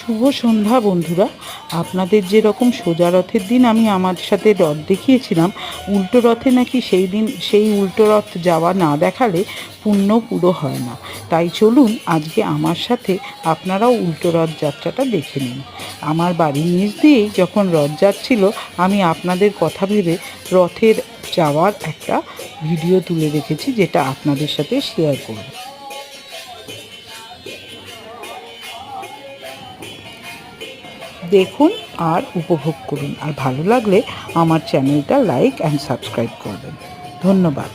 শুভ সন্ধ্যা বন্ধুরা। আপনাদের যেরকম সোজা রথের দিন আমি আমার সাথে রথ দেখিয়েছিলাম, উল্টো রথে নাকি সেই দিন সেই উল্টো রথ যাওয়া না দেখালে পুণ্য পুরো হয় না। তাই চলুন আজকে আমার সাথে আপনারাও উল্টো রথ যাত্রাটা দেখে নিন। আমার বাড়ির নিচ দিয়েই যখন রথ যাচ্ছিল, আমি আপনাদের কথা ভেবে রথের যাওয়ার একটা ভিডিও তুলে রেখেছি, যেটা আপনাদের সাথে শেয়ার করব। দেখুন আর উপভোগ করুন, আর ভালো লাগলে আমার চ্যানেলটা লাইক অ্যান্ড সাবস্ক্রাইব করবেন। ধন্যবাদ।